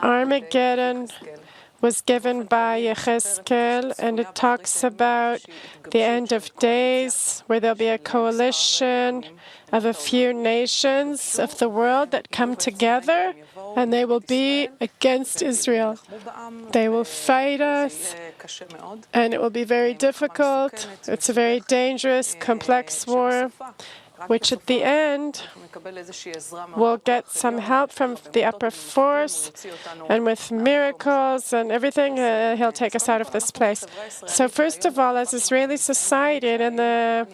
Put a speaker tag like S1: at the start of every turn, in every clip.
S1: Armageddon was given by Ezequiel, and it talks about the end of days, where there'll be a coalition of a few nations of the world that come together, and they will be against Israel. They will fight us, and it will be very difficult. It's a very dangerous, complex war, which at the end will get some help from the upper force, and with miracles and everything, he'll take us out of this place. So first of all, as Israeli society, and in the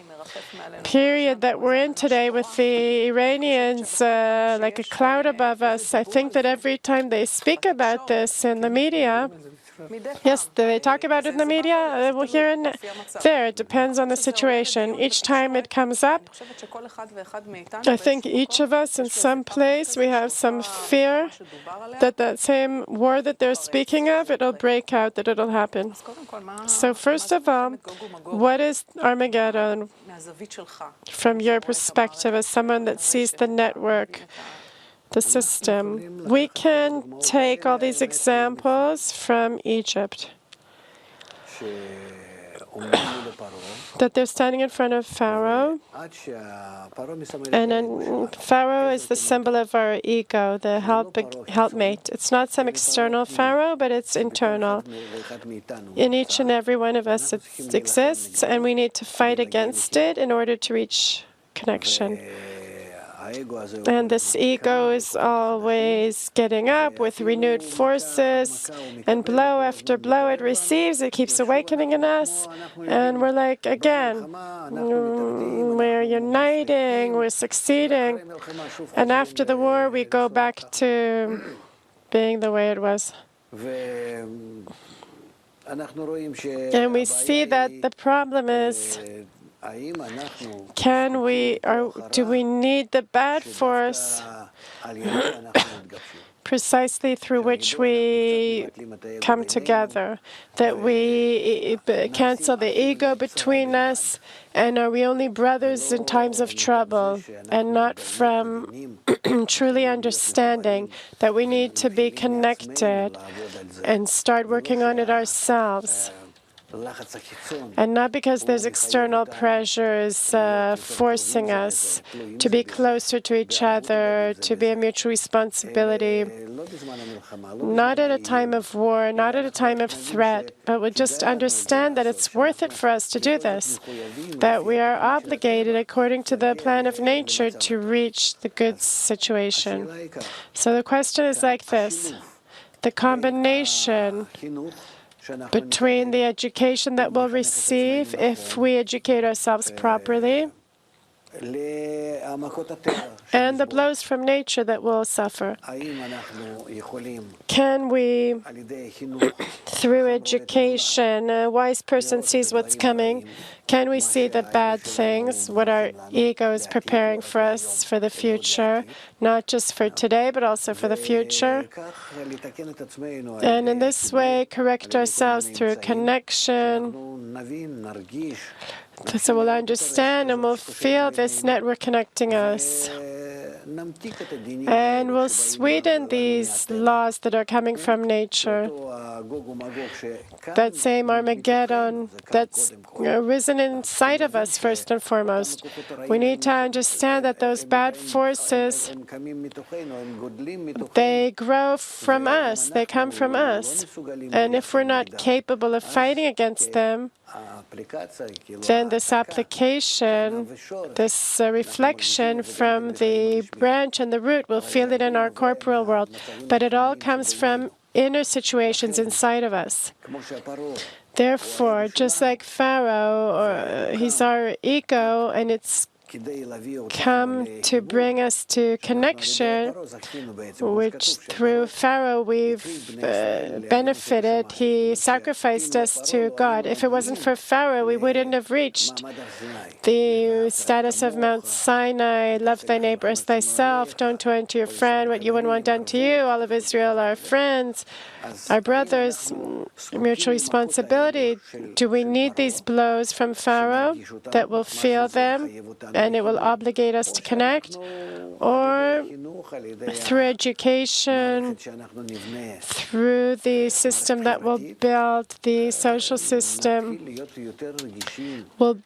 S1: period that we're in today with the Iranians like a cloud above us, I think that every time they speak about this in the media, yes, they talk about it in the media, well, here and there. It depends on the situation. Each time it comes up, I think each of us in some place, we have some fear that that same war that they're speaking of, it'll break out, that it'll happen. So first of all, what is Armageddon from your perspective as someone that sees the network, the system? We can take all these examples from Egypt. That they're standing in front of Pharaoh, and then Pharaoh is the symbol of our ego, the helpmate. It's not some external Pharaoh, but it's internal. In each and every one of us it exists, and we need to fight against it in order to reach connection. And this ego is always getting up with renewed forces, and blow after blow it receives, it keeps awakening in us, and we're like, again, we're uniting, we're succeeding, and after the war we go back to being the way it was. And we see that the problem is, can we, or do we need the bad force precisely through which we come together, that we cancel the ego between us, and are we only brothers in times of trouble, and not from truly understanding that we need to be connected and start working on it ourselves? And not because there's external pressures forcing us to be closer to each other, to be a mutual responsibility, not at a time of war, not at a time of threat, but we just understand that it's worth it for us to do this, that we are obligated according to the plan of nature to reach the good situation. So the question is like this: the combination between the education that we'll receive if we educate ourselves properly and the blows from nature that we'll suffer. Can we, through education, a wise person sees what's coming, can we see the bad things, what our ego is preparing for us for the future, not just for today, but also for the future? And in this way, correct ourselves through connection. So we'll understand and we'll feel this network connecting us. And we'll sweeten these laws that are coming from nature. That same Armageddon that's arisen inside of us, first and foremost. We need to understand that those bad forces, they grow from us, they come from us. And if we're not capable of fighting against them, then this application, this reflection from the branch and the root, will feel it in our corporal world. But it all comes from inner situations inside of us. Therefore, just like Pharaoh, he's our ego, and it's come to bring us to connection, which through Pharaoh we've benefited. He sacrificed us to God. If it wasn't for Pharaoh, we wouldn't have reached the status of Mount Sinai, love thy neighbor as thyself, don't do unto your friend what you wouldn't want done to you. All of Israel are friends, our brothers, mutual responsibility. Do we need these blows from Pharaoh that will feel them and it will obligate us to connect, or through education, through the system that will build the social system, we'll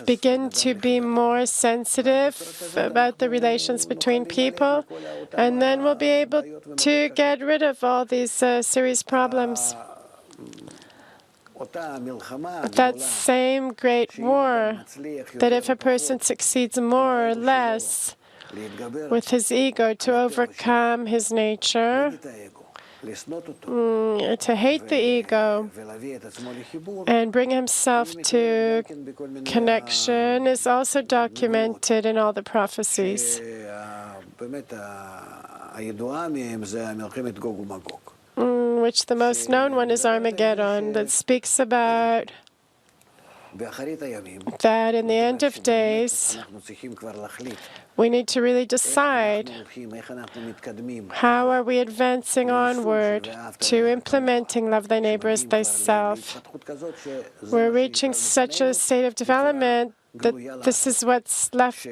S1: begin to be more sensitive about the relations between people, and then we'll be able to get rid of all these serious problems. That same great war, that if a person succeeds more or less with his ego to overcome his nature, to hate the ego and bring himself to connection, is also documented in all the prophecies. Which the most known one is Armageddon, that speaks about that in the end of days, we need to really decide how are we advancing onward to implementing love thy neighbor as thyself. We're reaching such a state of development that this is what's left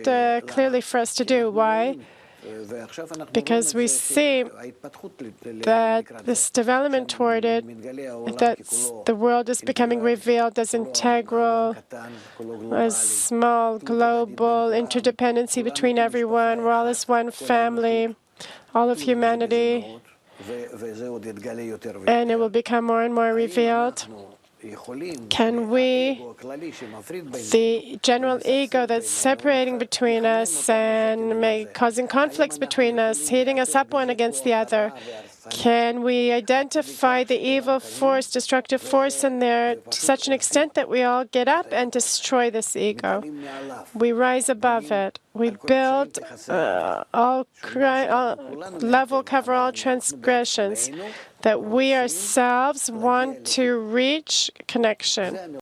S1: clearly for us to do. Why? Because we see that this development toward it, that the world is becoming revealed as integral, as small, global, interdependency between everyone. We're all as one family, all of humanity, and it will become more and more revealed. Can we, the general ego that's separating between us and causing conflicts between us, heating us up one against the other, can we identify the evil force, destructive force in there to such an extent that we all get up and destroy this ego? We rise above it. We build all level, cover all transgressions, that we ourselves want to reach connection.